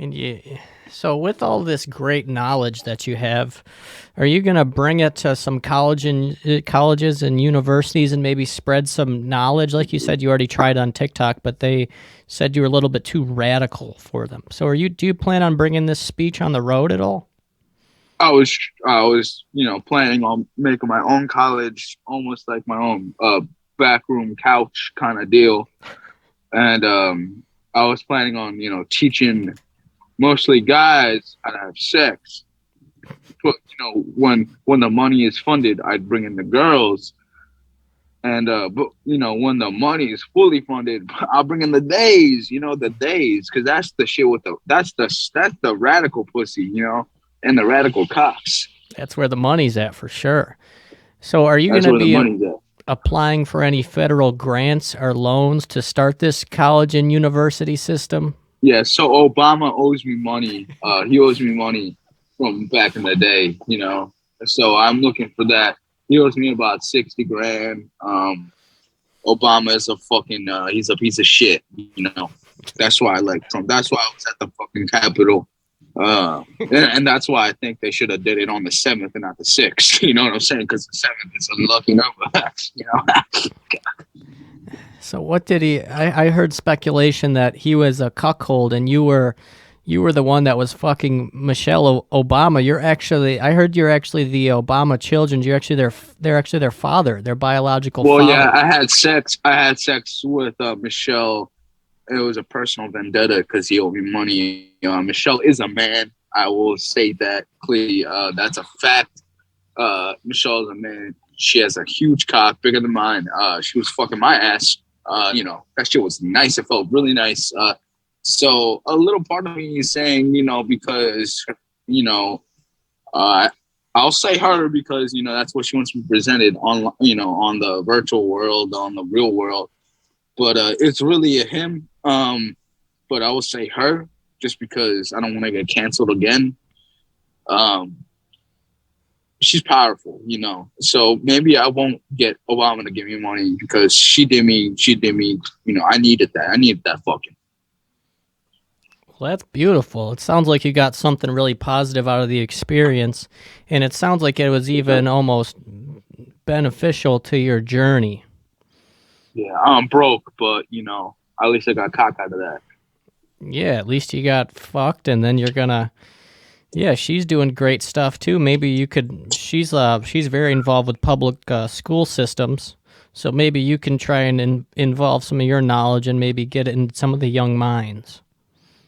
And so with all this great knowledge that you have, are you going to bring it to some colleges and universities and maybe spread some knowledge? Like you said, you already tried on TikTok, but they said you were a little bit too radical for them. So do you plan on bringing this speech on the road at all? I was, planning on making my own college, almost like my own backroom couch kind of deal. And I was planning on, teaching mostly guys how to have sex. But when the money is funded, I'd bring in the girls. And but when the money is fully funded, I'll bring in the days, the days, because that's the shit with that's the radical pussy, and the radical cocks. That's where the money's at for sure. So are you going That's to where the be money's at. applying for any federal grants or loans to start this college and university system? Yeah, so Obama owes me money. He owes me money from back in the day, So I'm looking for that. He owes me about 60 grand. Obama is a fucking he's a piece of shit. That's why I like Trump. That's why I was at the fucking Capitol. And that's why I think they should have did it on the 7th and not the 6th. You know what I'm saying? Because the 7th is a lucky number. So what did he? I heard speculation that he was a cuckold, and you were the one that was fucking Michelle Obama. I heard you're actually the Obama children. They're actually their father, their biological Well, father. yeah, I had sex. I had sex with Michelle. It was a personal vendetta because he owed me money. Michelle is a man. I will say that clearly. That's a fact. Michelle is a man. She has a huge cock, bigger than mine. She was fucking my ass. That shit was nice. It felt really nice. So a little part of me is saying, because, I'll say her because, that's what she wants to be presented on, on the virtual world, on the real world. But it's really a him. But I will say her just because I don't want to get canceled again. She's powerful, So maybe I won't get Obama to give me money because she did me, I needed that. I needed that fucking. Well, that's beautiful. It sounds like you got something really positive out of the experience, and it sounds like it was even almost beneficial to your journey. Yeah, I'm broke, but at least I got cock out of that. Yeah, at least you got fucked, and then you're gonna. Yeah, she's doing great stuff too. Maybe you could. She's very involved with public school systems, so maybe you can try and involve some of your knowledge and maybe get it in some of the young minds.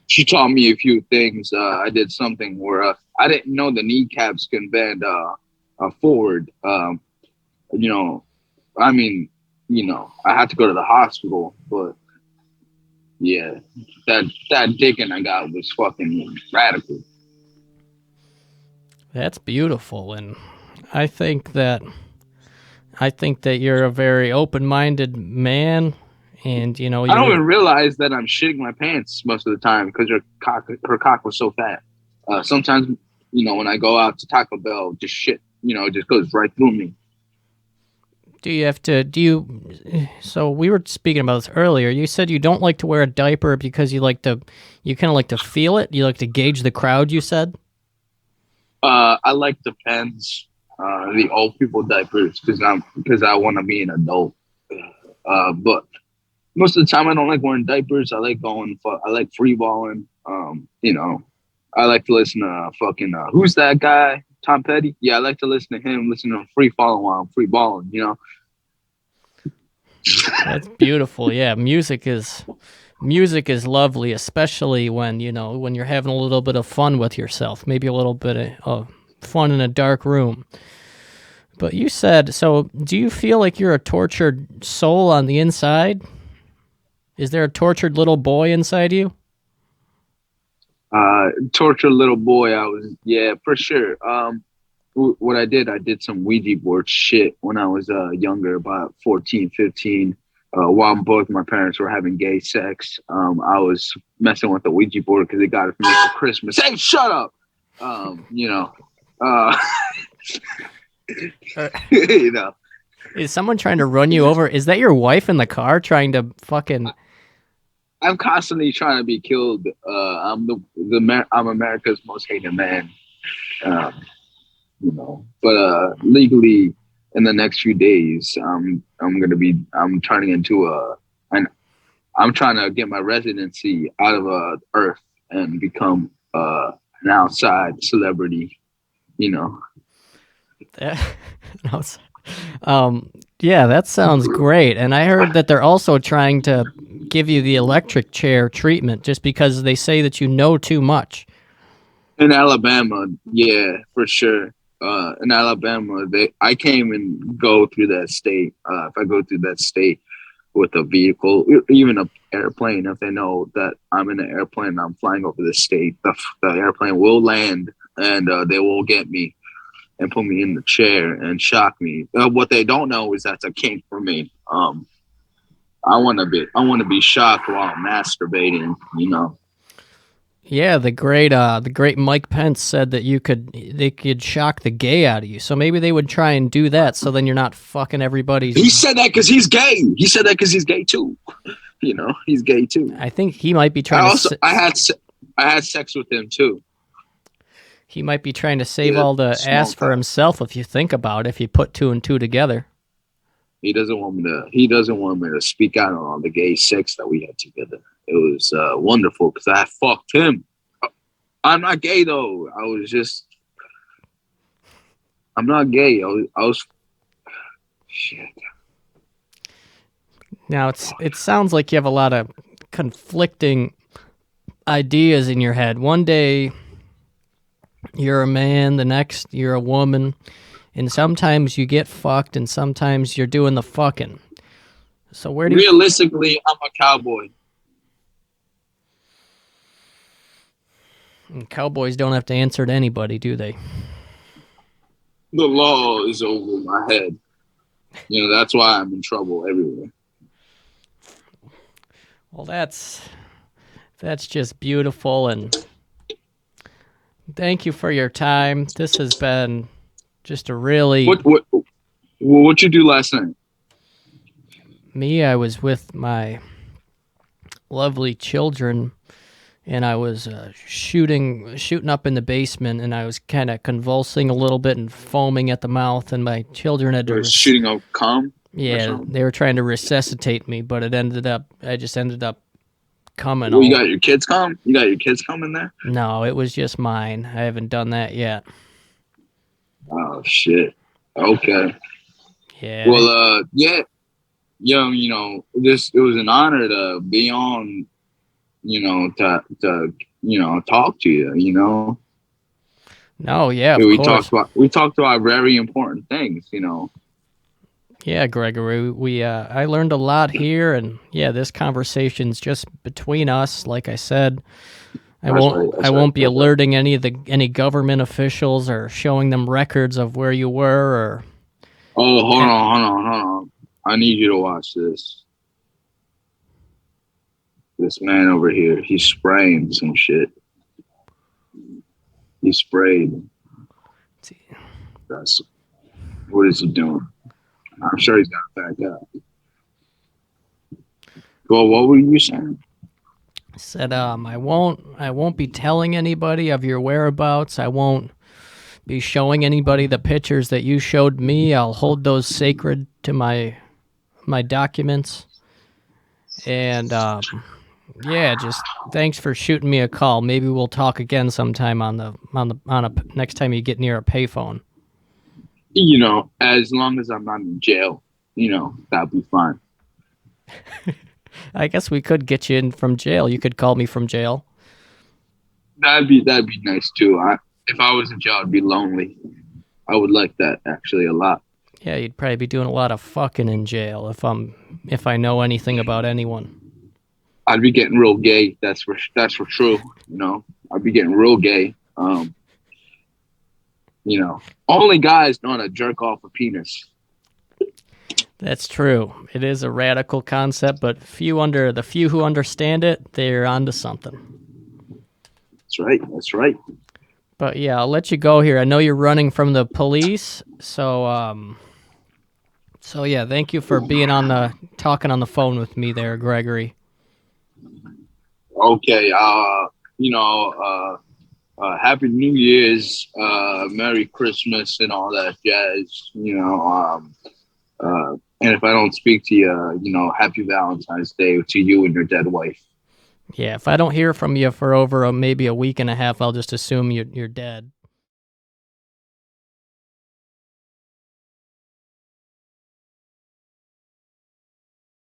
She taught me a few things. I did something where I didn't know the kneecaps can bend forward. I mean, I had to go to the hospital, but yeah, that digging I got was fucking radical. That's beautiful, and I think that you're a very open-minded man, and I don't even realize that I'm shitting my pants most of the time because her cock was so fat. Sometimes, when I go out to Taco Bell, just shit, just goes right through me. So we were speaking about this earlier. You said you don't like to wear a diaper because you kind of like to feel it. You like to gauge the crowd, you said? I like the Pens, the old people diapers because I want to be an adult. But most of the time I don't like wearing diapers. I like free balling. I like to listen to fucking who's that guy? Tom Petty? Yeah, I like to listen to him, listen to him free falling while I'm free balling, That's beautiful. Yeah, music is lovely, especially when you're having a little bit of fun with yourself, maybe a little bit of fun in a dark room. But you said, so do you feel like you're a tortured soul on the inside? Is there a tortured little boy inside you? Tortured little boy. Yeah, for sure. What I did some Ouija board shit when I was younger, about 14, 15. While both my parents were having gay sex, I was messing with the Ouija board because they got it for me for Christmas. Hey, shut up! Uh, Is someone trying to run you over? Is that your wife in the car trying to fucking... I'm constantly trying to be killed. I'm America's most hated man. Uh, but legally, in the next few days, I'm turning into an I'm trying to get my residency out of Earth and become an outside celebrity. You know, No, yeah, that sounds great. And I heard that they're also trying to give you the electric chair treatment just because they say that you know too much. in Alabama, yeah, for sure. In Alabama, I can't even go through that state. If I go through that state with a vehicle, even an airplane, if they know that I'm in an airplane and I'm flying over the state, the airplane will land and they will get me and put me in the chair and shock me. What they don't know is that's a kink for me. I want to be shocked while masturbating. Yeah, the great Mike Pence said that they could shock the gay out of you. So maybe they would try and do that so then you're not fucking everybody's. He said that because he's gay. He said that because he's gay too. He's gay too. I think he might be I trying also to I had sex with him too. he might be trying to save Yeah, all the small ass for talk. himself if you think about it, if you put two and two together. He doesn't want me to. He doesn't want me to speak out on all the gay sex that we had together. It was wonderful because I fucked him. I'm not gay though. I'm not gay. I was shit. Now it sounds like you have a lot of conflicting ideas in your head. One day you're a man, the next you're a woman, and sometimes you get fucked and sometimes you're doing the fucking. So where do you Realistically, I'm a cowboy. cowboys don't have to answer to anybody, do they? The law is over my head. That's why I'm in trouble everywhere. Well, that's just beautiful, and thank you for your time. This has been just a really What you do last night? me. I was with my lovely children, and I was shooting up in the basement, and I was kind of convulsing a little bit and foaming at the mouth, and my children had to. Shooting a cum? Yeah, they were trying to resuscitate me, but I just ended up coming. Well, you got your kids cum? You got your kids cum in there? No, it was just mine. I haven't done that yet. Oh shit. Okay. Yeah. Well, yeah. It was an honor to be on. To talk to you. No, yeah, of we course. talked about very important things. Yeah, Gregory, I learned a lot here, and yeah, this conversation's just between us. Like I said, I won't be alerting any government officials or showing them records of where you were. Or Oh, hold on. I need you to watch this. This man over here, he's spraying some shit. He sprayed. What is he doing? I'm sure he's got to back up. Well, what were you saying? I said, I won't be telling anybody of your whereabouts. I won't be showing anybody the pictures that you showed me. I'll hold those sacred to my documents. And yeah, just thanks for shooting me a call. Maybe we'll talk again sometime on a next time you get near a payphone. As long as I'm not in jail, that'll be fine. I guess we could get you in from jail. You could call me from jail. That'd be nice too. If I was in jail, I'd be lonely. I would like that actually a lot. Yeah, you'd probably be doing a lot of fucking in jail if I know anything about anyone. I'd be getting real gay. That's for true. I'd be getting real gay. Only guys know how to jerk off a penis. That's true. It is a radical concept, but the few who understand it, they're onto something. That's right. But yeah, I'll let you go here. I know you're running from the police, so yeah, thank you for being talking on the phone with me there, Gregory. Okay. You know, Happy New Year's, Merry Christmas, and all that jazz. And if I don't speak to you, Happy Valentine's Day to you and your dead wife. Yeah, if I don't hear from you for over maybe a week and a half, I'll just assume you're dead.